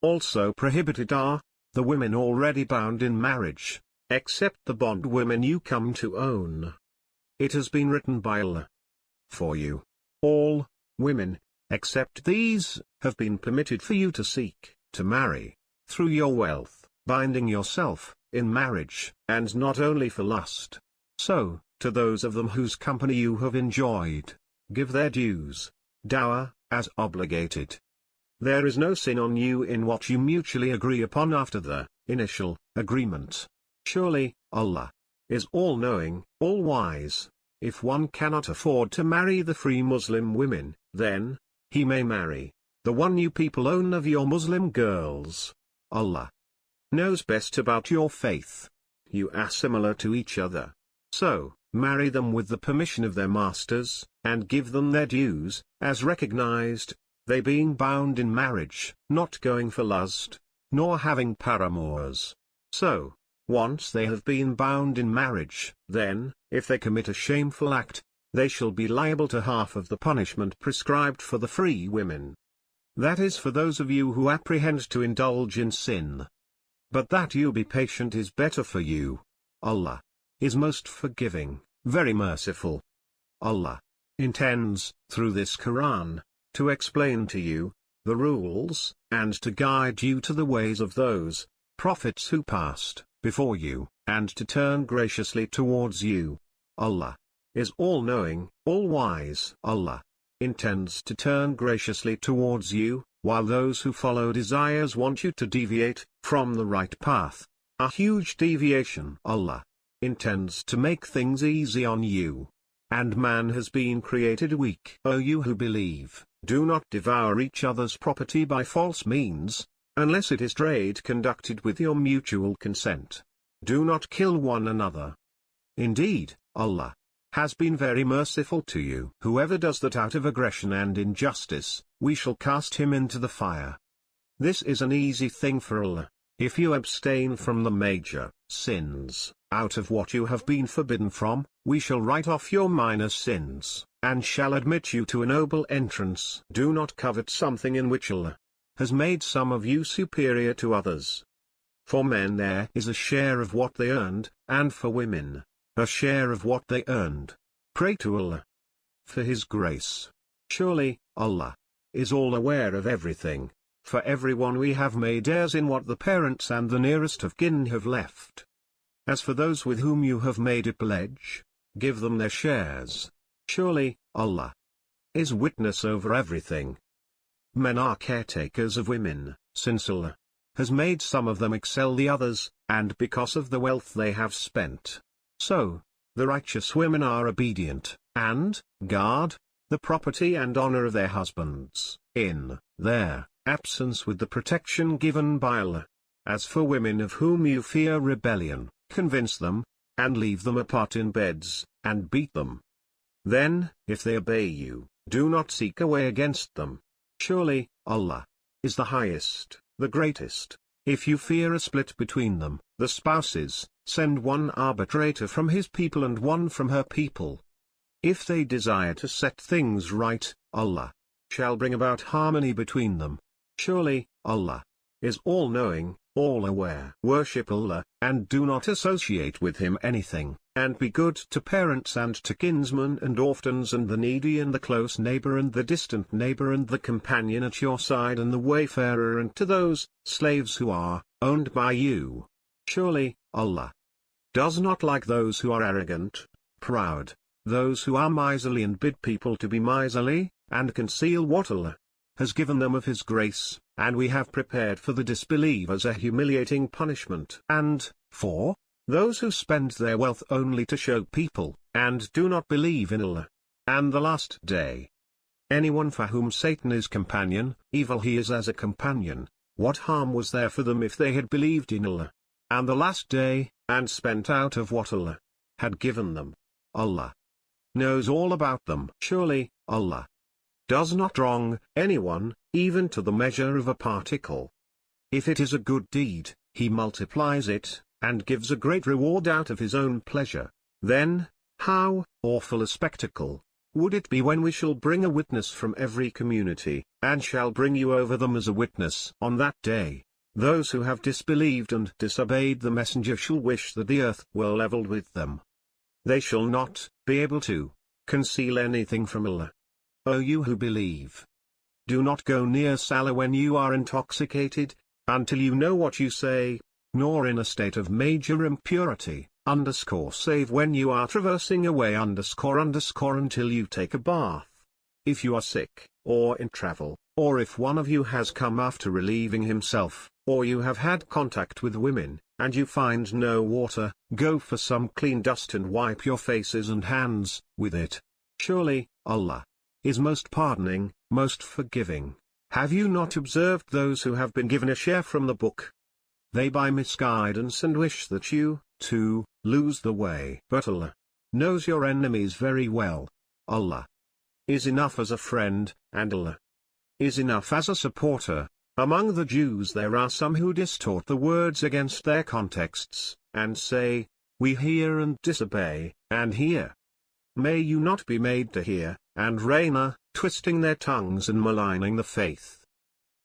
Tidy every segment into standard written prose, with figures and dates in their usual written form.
Also prohibited are the women already bound in marriage, except the bondwomen you come to own. It has been written by Allah for you. All women, except these, have been permitted for you to seek, to marry, through your wealth, binding yourself, in marriage, and not only for lust. So, to those of them whose company you have enjoyed, give their dues, dower, as obligated. There is no sin on you in what you mutually agree upon after the initial agreement. Surely, Allah is all-knowing, all-wise. If one cannot afford to marry the free Muslim women, then he may marry the one you people own of your Muslim girls. Allah knows best about your faith. You are similar to each other. So, marry them with the permission of their masters, and give them their dues, as recognized, they being bound in marriage, not going for lust, nor having paramours. So, once they have been bound in marriage, then, if they commit a shameful act, they shall be liable to half of the punishment prescribed for the free women. That is for those of you who apprehend to indulge in sin. But that you be patient is better for you. Allah is most forgiving, very merciful. Allah intends, through this Quran, to explain to you the rules, and to guide you to the ways of those prophets who passed before you, and to turn graciously towards you. Allah is all-knowing, all-wise. Allah intends to turn graciously towards you, while those who follow desires want you to deviate from the right path, a huge deviation. Allah intends to make things easy on you. And man has been created weak. O you who believe, do not devour each other's property by false means, unless it is trade conducted with your mutual consent. Do not kill one another. Indeed, Allah has been very merciful to you. Whoever does that out of aggression and injustice, we shall cast him into the fire. This is an easy thing for Allah. If you abstain from the major sins, out of what you have been forbidden from, we shall write off your minor sins, and shall admit you to a noble entrance. Do not covet something in which Allah has made some of you superior to others. For men there is a share of what they earned, and for women, a share of what they earned. Pray to Allah for His grace. Surely, Allah is all aware of everything. For everyone we have made heirs in what the parents and the nearest of kin have left. As for those with whom you have made a pledge, give them their shares. Surely, Allah is witness over everything. Men are caretakers of women, since Allah has made some of them excel the others, and because of the wealth they have spent. So, the righteous women are obedient, and guard the property and honor of their husbands, in their absence with the protection given by Allah. As for women of whom you fear rebellion, convince them, and leave them apart in beds, and beat them. Then, if they obey you, do not seek a way against them. Surely, Allah is the highest, the greatest. If you fear a split between them, the spouses, send one arbitrator from his people and one from her people. If they desire to set things right, Allah shall bring about harmony between them. Surely, Allah is all-knowing, all-aware. Worship Allah, and do not associate with Him anything, and be good to parents and to kinsmen and orphans and the needy and the close neighbor and the distant neighbor and the companion at your side and the wayfarer and to those slaves who are owned by you. Surely, Allah does not like those who are arrogant, proud, those who are miserly and bid people to be miserly, and conceal what Allah has given them of His grace, and we have prepared for the disbelievers a humiliating punishment. And, for those who spend their wealth only to show people, and do not believe in Allah, and the last day. Anyone for whom Satan is companion, evil he is as a companion. What harm was there for them if they had believed in Allah, and the last day, and spent out of what Allah had given them? Allah knows all about them. Surely, Allah does not wrong anyone, even to the measure of a particle. If it is a good deed, He multiplies it, and gives a great reward out of His own pleasure. Then, how awful a spectacle would it be when we shall bring a witness from every community, and shall bring you over them as a witness on that day, those who have disbelieved and disobeyed the messenger shall wish that the earth were leveled with them. They shall not be able to conceal anything from Allah. O you who believe! Do not go near Salah when you are intoxicated, until you know what you say, nor in a state of major impurity, save when you are traversing a way until you take a bath. If you are sick, or in travel, or if one of you has come after relieving himself, or you have had contact with women, and you find no water, go for some clean dust and wipe your faces and hands with it. Surely, Allah is most pardoning, most forgiving. Have you not observed those who have been given a share from the book? They buy misguidance and wish that you, too, lose the way. But Allah knows your enemies very well. Allah is enough as a friend, and Allah is enough as a supporter. Among the Jews there are some who distort the words against their contexts, and say, we hear and disobey, and hear. May you not be made to hear, and reign, twisting their tongues and maligning the faith.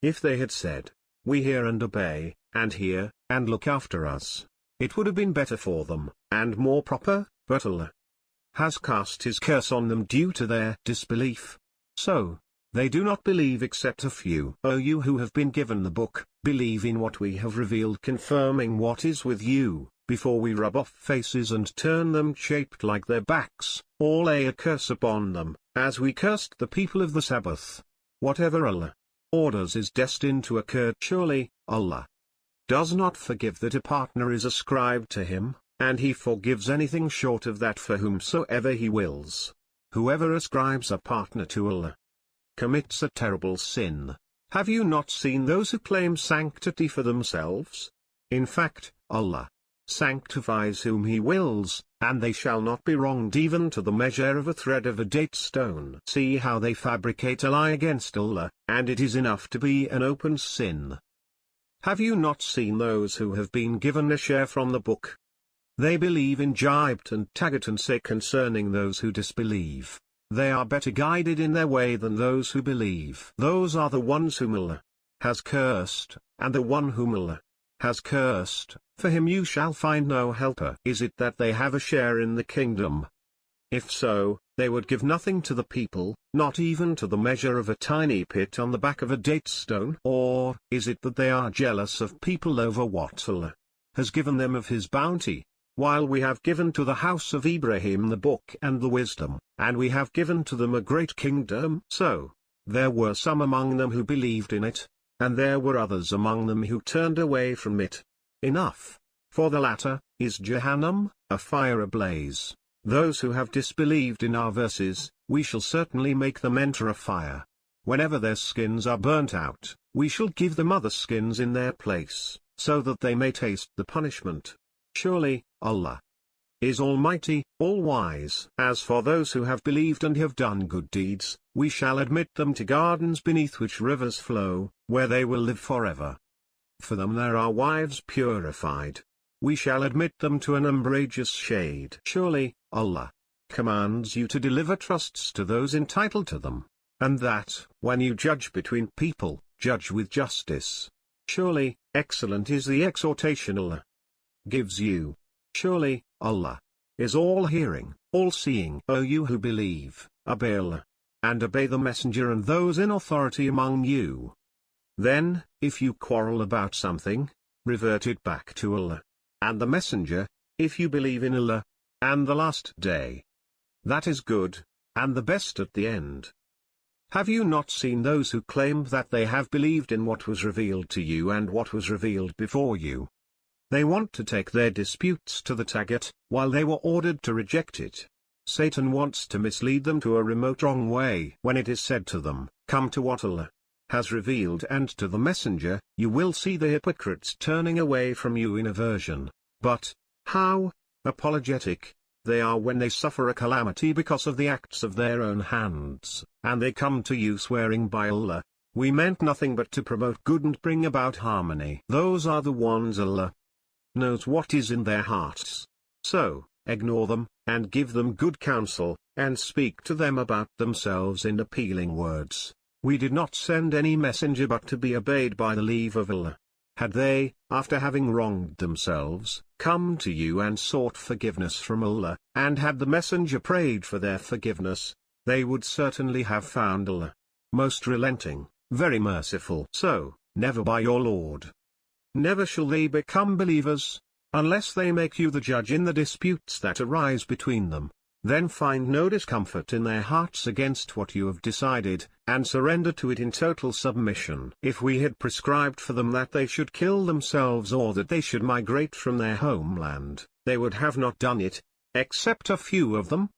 If they had said, we hear and obey, and hear, and look after us, it would have been better for them, and more proper, but Allah has cast his curse on them due to their disbelief. So, they do not believe except a few. O you who have been given the book, believe in what we have revealed, confirming what is with you, before we rub off faces and turn them shaped like their backs, or lay a curse upon them, as we cursed the people of the Sabbath. Whatever Allah orders is destined to occur. Surely, Allah does not forgive that a partner is ascribed to him, and he forgives anything short of that for whomsoever he wills. Whoever ascribes a partner to Allah commits a terrible sin. Have you not seen those who claim sanctity for themselves? In fact, Allah sanctifies whom he wills, and they shall not be wronged even to the measure of a thread of a date stone. See how they fabricate a lie against Allah, and it is enough to be an open sin. Have you not seen those who have been given a share from the book? They believe in Jibt and Tagut and say concerning those who disbelieve, they are better guided in their way than those who believe. Those are the ones whom Allah has cursed, and the one whom Allah has cursed, for him you shall find no helper. Is it that they have a share in the kingdom? If so, they would give nothing to the people, not even to the measure of a tiny pit on the back of a date stone. Or, is it that they are jealous of people over what Allah has given them of his bounty, while we have given to the house of Ibrahim the book and the wisdom, and we have given to them a great kingdom? So, there were some among them who believed in it, and there were others among them who turned away from it. Enough, for the latter is Jahannam, a fire ablaze. Those who have disbelieved in our verses, we shall certainly make them enter a fire. Whenever their skins are burnt out, we shall give them other skins in their place, so that they may taste the punishment. Surely, Allah is Almighty, all-wise. As for those who have believed and have done good deeds, we shall admit them to gardens beneath which rivers flow, where they will live forever. For them there are wives purified. We shall admit them to an umbrageous shade. Surely, Allah commands you to deliver trusts to those entitled to them, and that, when you judge between people, judge with justice. Surely, excellent is the exhortation Allah gives you. Surely, Allah is all-hearing, all-seeing. O you who believe, obey Allah, and obey the Messenger and those in authority among you. Then, if you quarrel about something, revert it back to Allah and the Messenger, if you believe in Allah and the last day. That is good, and the best at the end. Have you not seen those who claim that they have believed in what was revealed to you and what was revealed before you? They want to take their disputes to the Tagut, while they were ordered to reject it. Satan wants to mislead them to a remote wrong way. When it is said to them, come to what Allah has revealed and to the Messenger, you will see the hypocrites turning away from you in aversion. But, how apologetic they are when they suffer a calamity because of the acts of their own hands, and they come to you swearing by Allah, we meant nothing but to promote good and bring about harmony. Those are the ones Allah knows what is in their hearts. So, ignore them, and give them good counsel, and speak to them about themselves in appealing words. We did not send any messenger but to be obeyed by the leave of Allah. Had they, after having wronged themselves, come to you and sought forgiveness from Allah, and had the messenger prayed for their forgiveness, they would certainly have found Allah most relenting, very merciful. So, never by your Lord. Never shall they become believers, unless they make you the judge in the disputes that arise between them. Then find no discomfort in their hearts against what you have decided, and surrender to it in total submission. If we had prescribed for them that they should kill themselves or that they should migrate from their homeland, they would have not done it, except a few of them.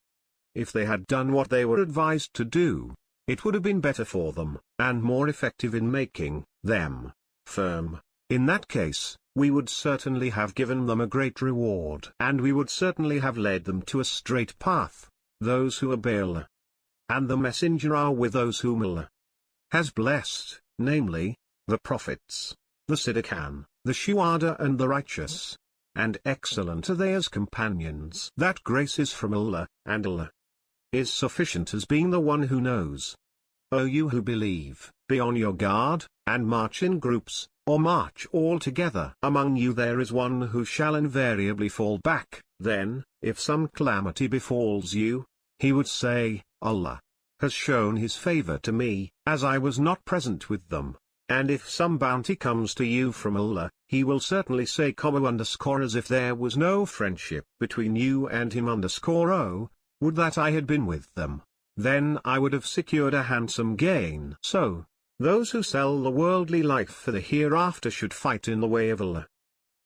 If they had done what they were advised to do, it would have been better for them, and more effective in making them firm. In that case, we would certainly have given them a great reward, and we would certainly have led them to a straight path, those who obey Allah and the Messenger are with those whom Allah has blessed, namely, the prophets, the Siddiqan, the Shuhada and the righteous. And excellent are they as companions. That grace is from Allah, and Allah is sufficient as being the one who knows. O you who believe, be on your guard, and march in groups, or march all together. Among you there is one who shall invariably fall back. Then, if some calamity befalls you, he would say, Allah has shown his favor to me, as I was not present with them. And if some bounty comes to you from Allah, he will certainly say, as if there was no friendship between you and him _o, would that I had been with them. Then I would have secured a handsome gain. So, those who sell the worldly life for the hereafter should fight in the way of Allah.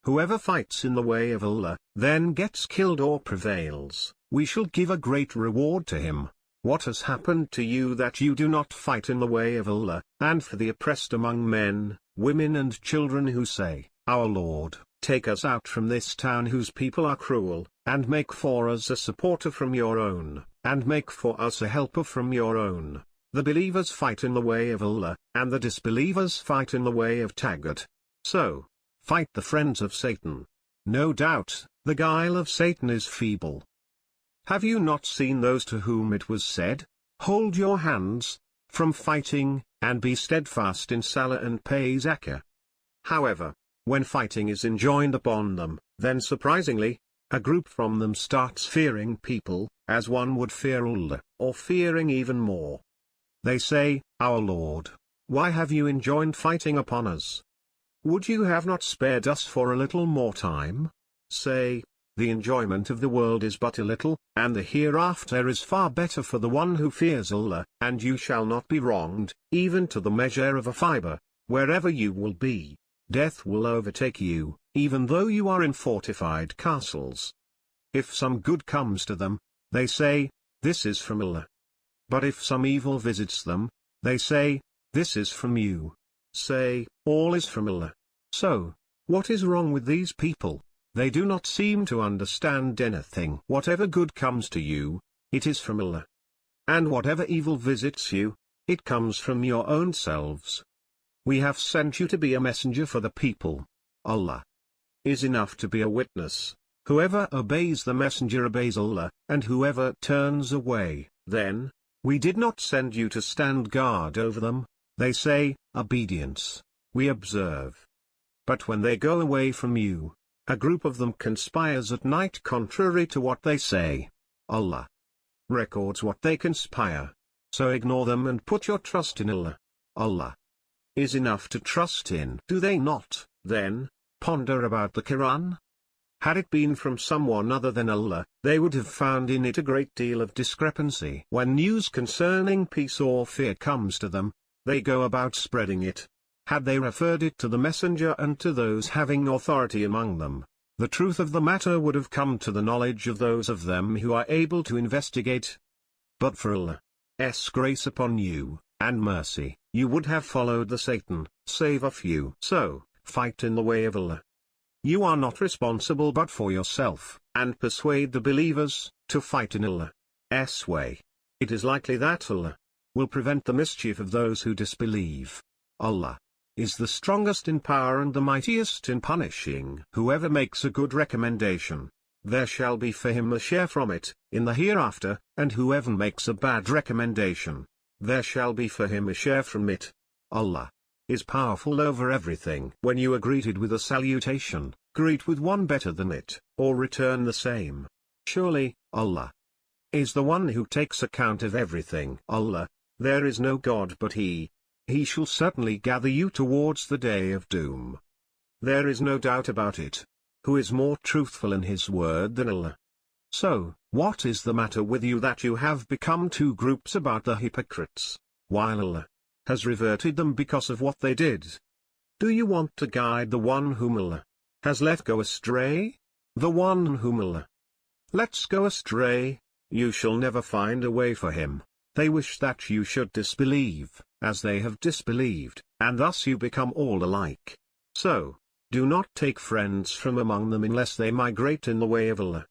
Whoever fights in the way of Allah, then gets killed or prevails, we shall give a great reward to him. What has happened to you that you do not fight in the way of Allah? And for the oppressed among men, women and children who say, Our Lord, take us out from this town whose people are cruel, and make for us a supporter from your own, and make for us a helper from your own. The believers fight in the way of Allah, and the disbelievers fight in the way of Taghut. So, fight the friends of Satan. No doubt, the guile of Satan is feeble. Have you not seen those to whom it was said, Hold your hands from fighting, and be steadfast in Salah and pay Zakah? However, when fighting is enjoined upon them, then surprisingly, a group from them starts fearing people, as one would fear Allah, or fearing even more. They say, Our Lord, why have you enjoined fighting upon us? Would you have not spared us for a little more time? Say, the enjoyment of the world is but a little, and the hereafter is far better for the one who fears Allah, and you shall not be wronged, even to the measure of a fiber. Wherever you will be, death will overtake you, even though you are in fortified castles. If some good comes to them, they say, This is from Allah. But if some evil visits them, they say, This is from you. Say, All is from Allah. So, what is wrong with these people? They do not seem to understand anything. Whatever good comes to you, it is from Allah. And whatever evil visits you, it comes from your own selves. We have sent you to be a messenger for the people. Allah is enough to be a witness. Whoever obeys the messenger obeys Allah, and whoever turns away, then, we did not send you to stand guard over them. They say, Obedience, we observe. But when they go away from you, a group of them conspires at night contrary to what they say. Allah records what they conspire. So ignore them and put your trust in Allah. Allah is enough to trust in. Do they not, then, ponder about the Quran? Had it been from someone other than Allah, they would have found in it a great deal of discrepancy. When news concerning peace or fear comes to them, they go about spreading it. Had they referred it to the messenger and to those having authority among them, the truth of the matter would have come to the knowledge of those of them who are able to investigate. But for Allah's grace upon you, and mercy, you would have followed the Satan, save a few. So, fight in the way of Allah. You are not responsible but for yourself, and persuade the believers to fight in Allah's way. It is likely that Allah will prevent the mischief of those who disbelieve. Allah is the strongest in power and the mightiest in punishing. Whoever makes a good recommendation, there shall be for him a share from it, in the hereafter, and whoever makes a bad recommendation, there shall be for him a share from it. Allah is powerful over everything. When you are greeted with a salutation, greet with one better than it, or return the same. Surely, Allah is the one who takes account of everything. Allah, there is no God but He. He shall certainly gather you towards the day of doom. There is no doubt about it. Who is more truthful in his word than Allah? So, what is the matter with you that you have become two groups about the hypocrites, while Allah has reverted them because of what they did? Do you want to guide the one whom Allah has let go astray? The one whom Allah lets go astray, you shall never find a way for him. They wish that you should disbelieve, as they have disbelieved, and thus you become all alike. So, do not take friends from among them unless they migrate in the way of Allah.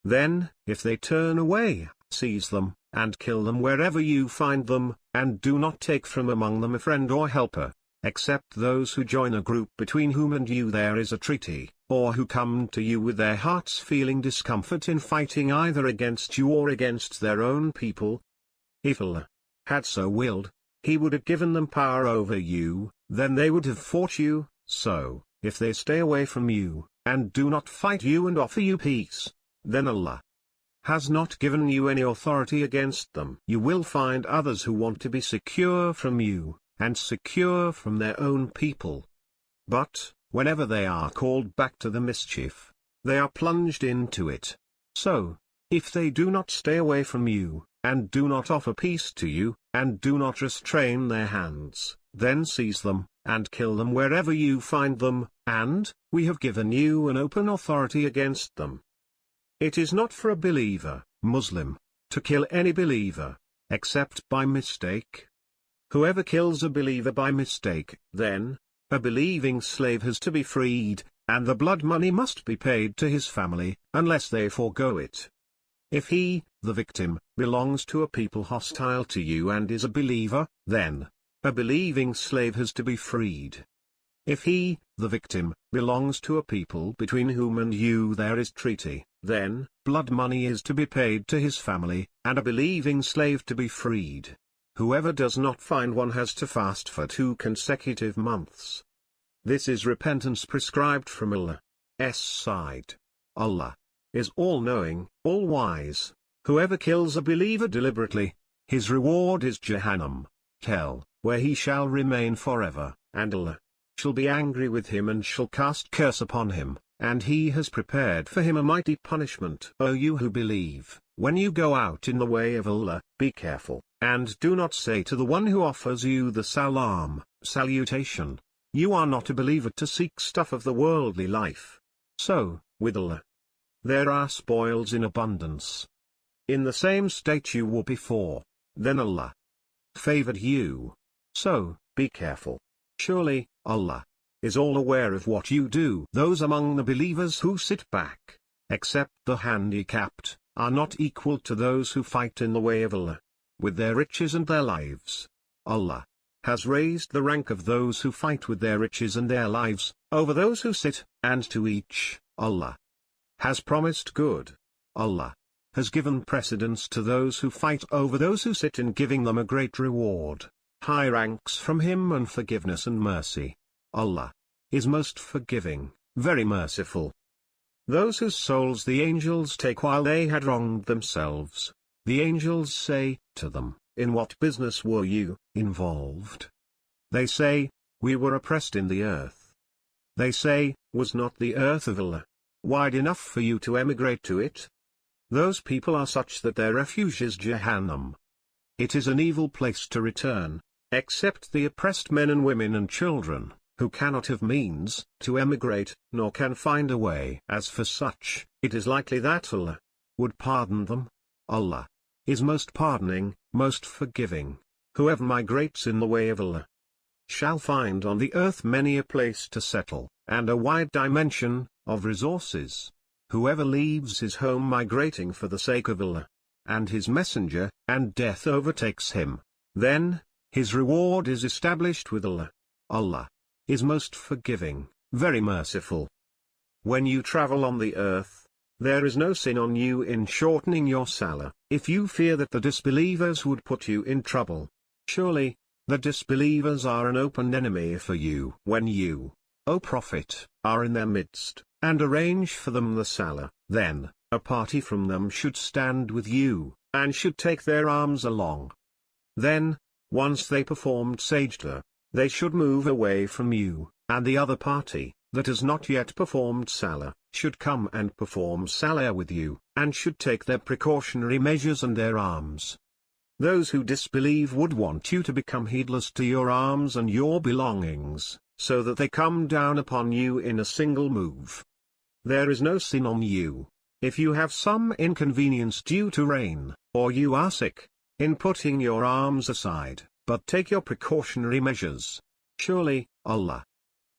Then, if they turn away, seize them, and kill them wherever you find them, and do not take from among them a friend or helper, except those who join a group between whom and you there is a treaty, or who come to you with their hearts feeling discomfort in fighting either against you or against their own people. If Allah had so willed, He would have given them power over you, then they would have fought you. So, if they stay away from you, and do not fight you and offer you peace, then Allah has not given you any authority against them. You will find others who want to be secure from you, and secure from their own people. But, whenever they are called back to the mischief, they are plunged into it. So, if they do not stay away from you, and do not offer peace to you, and do not restrain their hands, then seize them, and kill them wherever you find them, and we have given you an open authority against them. It is not for a believer, Muslim, to kill any believer, except by mistake. Whoever kills a believer by mistake, then, a believing slave has to be freed, and the blood money must be paid to his family, unless they forego it. If he, the victim, belongs to a people hostile to you and is a believer, then, a believing slave has to be freed. If he, the victim, belongs to a people between whom and you there is treaty, then, blood money is to be paid to his family, and a believing slave to be freed. Whoever does not find one has to fast for 2 consecutive months. This is repentance prescribed from Allah's side. Allah is all-knowing, all-wise. Whoever kills a believer deliberately, his reward is Jahannam, hell, where he shall remain forever, and Allah shall be angry with him and shall cast curse upon him, and He has prepared for him a mighty punishment. O you who believe, when you go out in the way of Allah, be careful, and do not say to the one who offers you the salutation, you are not a believer, to seek stuff of the worldly life. So, with Allah, there are spoils in abundance. In the same state you were before, then Allah favored you. So, be careful. Surely, Allah is all aware of what you do. Those among the believers who sit back, except the handicapped, are not equal to those who fight in the way of Allah, with their riches and their lives. Allah has raised the rank of those who fight with their riches and their lives, over those who sit, and to each, Allah has promised good. Allah has given precedence to those who fight over those who sit in giving them a great reward, high ranks from Him and forgiveness and mercy. Allah is most forgiving, very merciful. Those whose souls the angels take while they had wronged themselves, the angels say to them, in what business were you involved? They say, we were oppressed in the earth. They say, was not the earth of Allah wide enough for you to emigrate to it? Those people are such that their refuge is Jahannam. It is an evil place to return, except the oppressed men and women and children, who cannot have means to emigrate, nor can find a way. As for such, it is likely that Allah would pardon them. Allah is most pardoning, most forgiving. Whoever migrates in the way of Allah shall find on the earth many a place to settle, and a wide dimension of resources. Whoever leaves his home migrating for the sake of Allah and His Messenger, and death overtakes him, then his reward is established with Allah. Allah is most forgiving, very merciful. When you travel on the earth, There is no sin on you in shortening your salah, if you fear that the disbelievers would put you in trouble. Surely, the disbelievers are an open enemy for you. When you, O Prophet, are in their midst, and arrange for them the salah, then, a party from them should stand with you, and should take their arms along. Then, once they performed sajda, they should move away from you, and the other party, that has not yet performed salah, should come and perform salah with you, and should take their precautionary measures and their arms. Those who disbelieve would want you to become heedless to your arms and your belongings, so that they come down upon you in a single move. There is no sin on you, if you have some inconvenience due to rain, or you are sick, in putting your arms aside, but take your precautionary measures. Surely, Allah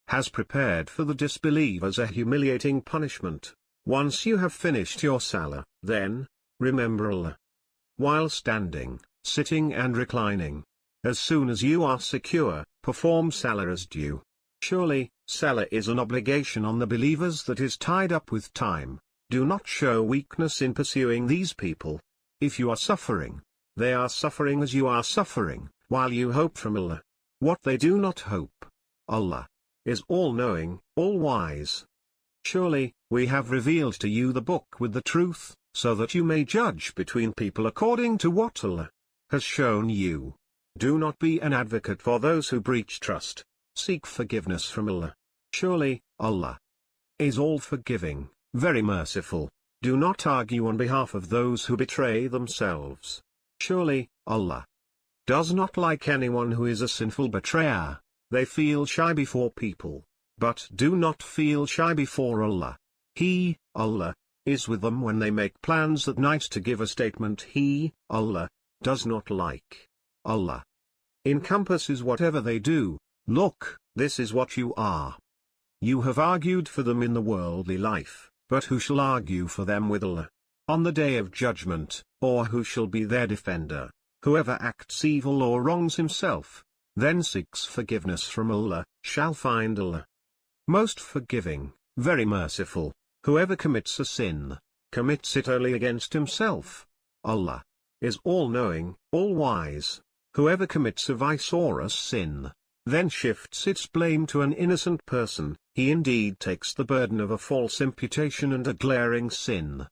has prepared for the disbelievers a humiliating punishment. Once you have finished your salah, then, remember Allah. While standing, sitting and reclining. As soon as you are secure, perform salah as due. Surely, salah is an obligation on the believers that is tied up with time. Do not show weakness in pursuing these people. If you are suffering, they are suffering as you are suffering, while you hope from Allah what they do not hope. Allah is all-knowing, all-wise. Surely, we have revealed to you the book with the truth, so that you may judge between people according to what Allah has shown you. Do not be an advocate for those who breach trust. Seek forgiveness from Allah. Surely, Allah is all-forgiving, very merciful. Do not argue on behalf of those who betray themselves. Surely, Allah does not like anyone who is a sinful betrayer. They feel shy before people, but do not feel shy before Allah. He, Allah, is with them when they make plans at night to give a statement He, Allah, does not like. Allah encompasses whatever they do. Look, this is what you are. You have argued for them in the worldly life, but who shall argue for them with Allah on the day of judgment, or who shall be their defender? Whoever acts evil or wrongs himself, then seeks forgiveness from Allah, shall find Allah most forgiving, very merciful. Whoever commits a sin, commits it only against himself. Allah is all-knowing, all-wise. Whoever commits a vice or a sin, then shifts its blame to an innocent person, he indeed takes the burden of a false imputation and a glaring sin.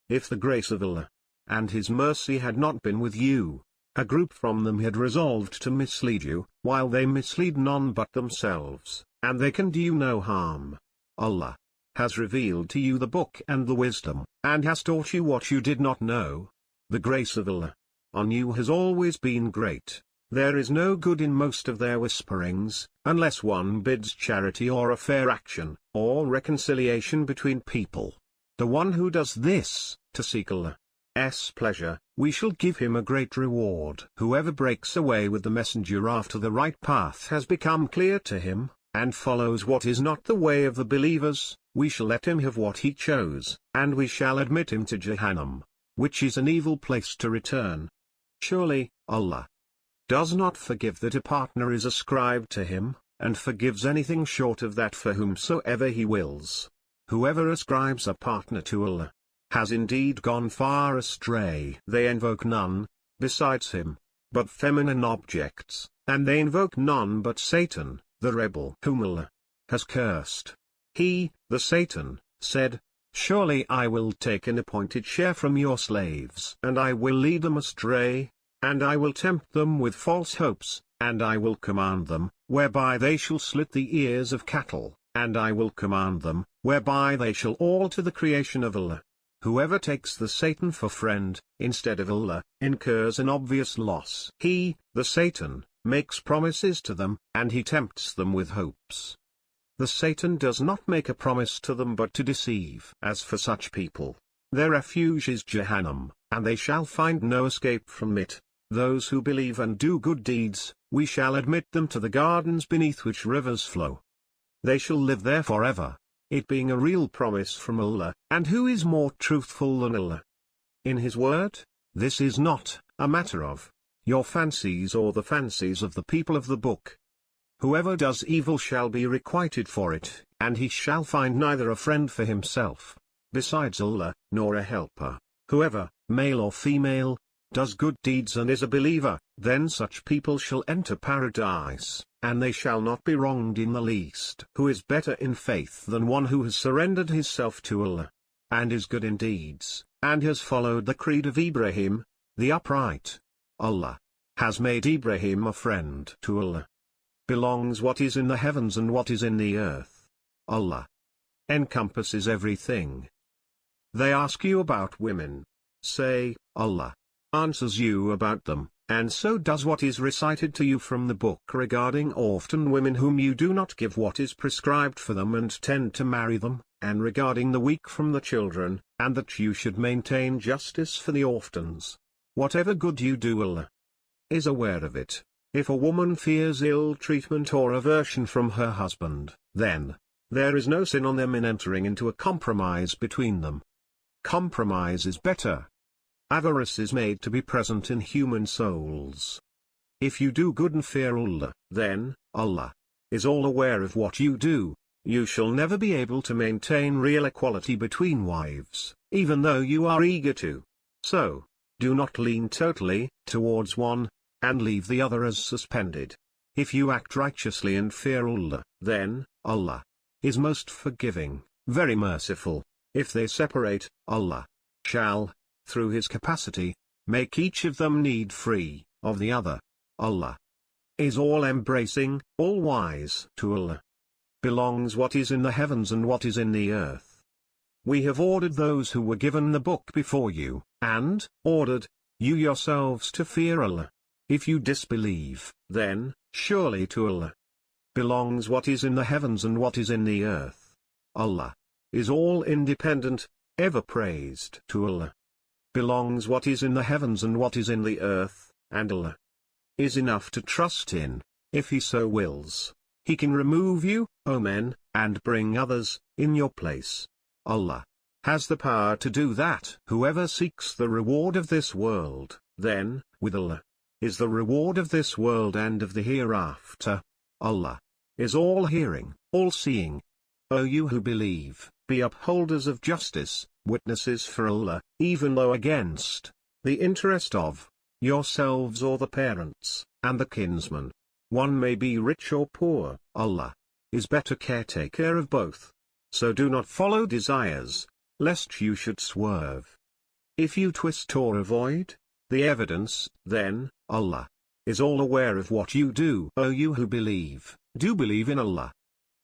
If the grace of Allah and His mercy had not been with you, a group from them had resolved to mislead you, while they mislead none but themselves, and they can do you no harm. Allah has revealed to you the book and the wisdom, and has taught you what you did not know. The grace of Allah on you has always been great. There is no good in most of their whisperings, unless one bids charity or a fair action, or reconciliation between people. The one who does this, to seek Allah's pleasure, we shall give him a great reward. Whoever breaks away with the messenger after the right path has become clear to him, and follows what is not the way of the believers, we shall let him have what he chose, and we shall admit him to Jahannam, which is an evil place to return. Surely, Allah does not forgive that a partner is ascribed to him, and forgives anything short of that for whomsoever he wills. Whoever ascribes a partner to Allah has indeed gone far astray. They invoke none besides him but feminine objects, and they invoke none but Satan, the rebel whom Allah has cursed. He, the Satan, said, "Surely I will take an appointed share from your slaves, and I will lead them astray, and I will tempt them with false hopes, and I will command them, whereby they shall slit the ears of cattle, and I will command them, whereby they shall alter the creation of Allah. Whoever takes the Satan for friend, instead of Allah, incurs an obvious loss. He, the Satan, makes promises to them, and he tempts them with hopes. The Satan does not make a promise to them but to deceive. As for such people, their refuge is Jahannam, and they shall find no escape from it. Those who believe and do good deeds, we shall admit them to the gardens beneath which rivers flow. They shall live there forever, it being a real promise from Allah, and who is more truthful than Allah? In His word, this is not a matter of your fancies or the fancies of the people of the book. Whoever does evil shall be requited for it, and he shall find neither a friend for himself, besides Allah, nor a helper. Whoever, male or female, does good deeds and is a believer, then such people shall enter paradise, and they shall not be wronged in the least. Who is better in faith than one who has surrendered himself to Allah, and is good in deeds, and has followed the creed of Ibrahim, the upright? Allah has made Ibrahim a friend to Allah. Belongs what is in the heavens and what is in the earth. Allah encompasses everything. They ask you about women. Say, Allah answers you about them, and so does what is recited to you from the book regarding orphan women whom you do not give what is prescribed for them and tend to marry them, and regarding the weak from the children, and that you should maintain justice for the orphans. Whatever good you do, Allah is aware of it. If a woman fears ill treatment or aversion from her husband, then there is no sin on them in entering into a compromise between them. Compromise is better. Avarice is made to be present in human souls. If you do good and fear Allah, then Allah is all aware of what you do. You shall never be able to maintain real equality between wives, even though you are eager to. So, do not lean totally towards one, and leave the other as suspended. If you act righteously and fear Allah, then Allah is most forgiving, very merciful. If they separate, Allah shall, through His capacity, make each of them need free of the other. Allah is all-embracing, all-wise. To Allah belongs what is in the heavens and what is in the earth. We have ordered those who were given the book before you, and ordered you yourselves to fear Allah. If you disbelieve, then surely to Allah belongs what is in the heavens and what is in the earth. Allah is all-independent, ever-praised. To Allah belongs what is in the heavens and what is in the earth, and Allah is enough to trust in. If He so wills, He can remove you, O men, and bring others in your place. Allah has the power to do that. Whoever seeks the reward of this world, then, with Allah, is the reward of this world and of the hereafter. Allah is all-hearing, all-seeing. O you who believe, be upholders of justice, witnesses for Allah, even though against the interest of yourselves or the parents, and the kinsman. One may be rich or poor. Allah is better caretaker of both. So do not follow desires, lest you should swerve. If you twist or avoid the evidence, then Allah is all aware of what you do. O you who believe, do believe in Allah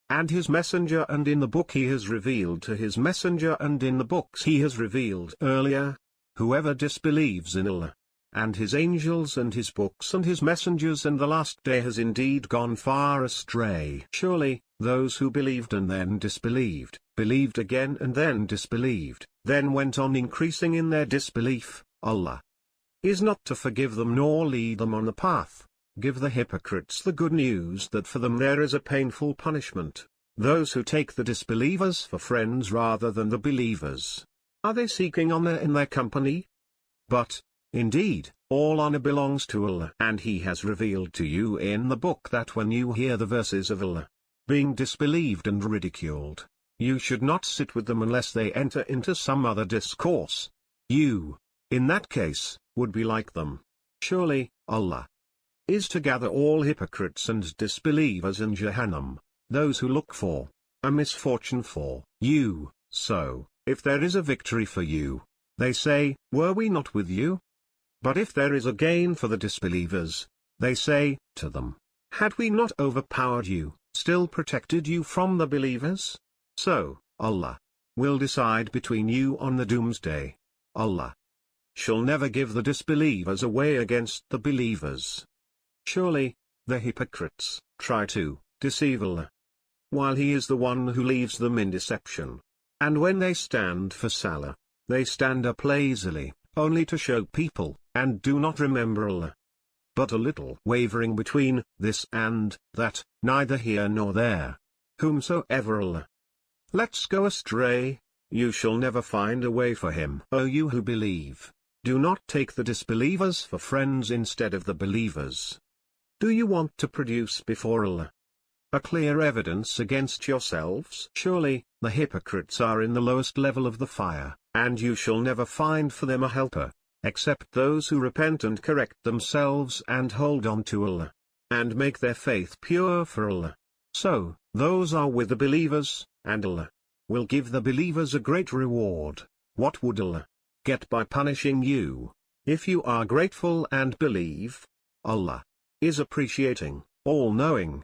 and His Messenger and in the book He has revealed to His Messenger and in the books He has revealed earlier. Whoever disbelieves in Allah and His angels and His books and His messengers and the last day has indeed gone far astray. Surely, those who believed and then disbelieved, believed again and then disbelieved, then went on increasing in their disbelief, Allah is not to forgive them nor lead them on the path. Give the hypocrites the good news that for them there is a painful punishment. Those who take the disbelievers for friends rather than the believers, are they seeking honor in their company? But, indeed, all honor belongs to Allah, and He has revealed to you in the book that when you hear the verses of Allah being disbelieved and ridiculed, you should not sit with them unless they enter into some other discourse. You, in that case, would be like them. Surely, Allah is to gather all hypocrites and disbelievers in Jahannam, those who look for a misfortune for you. So, if there is a victory for you, they say, were we not with you? But if there is a gain for the disbelievers, they say to them, had we not overpowered you, still protected you from the believers? So, Allah will decide between you on the doomsday. Allah shall never give the disbelievers away against the believers. Surely, the hypocrites try to deceive Allah, while He is the one who leaves them in deception. And when they stand for Salah, they stand up lazily, only to show people, and do not remember Allah. But a little wavering between this and that, neither here nor there. Whomsoever Allah lets go astray, you shall never find a way for him. O you who believe, do not take the disbelievers for friends instead of the believers. Do you want to produce before Allah a clear evidence against yourselves. Surely, the hypocrites are in the lowest level of the fire, and you shall never find for them a helper, except those who repent and correct themselves and hold on to Allah, and make their faith pure for Allah. So, those are with the believers, and Allah will give the believers a great reward. What would Allah get by punishing you, if you are grateful and believe? Allah is appreciating, all-knowing.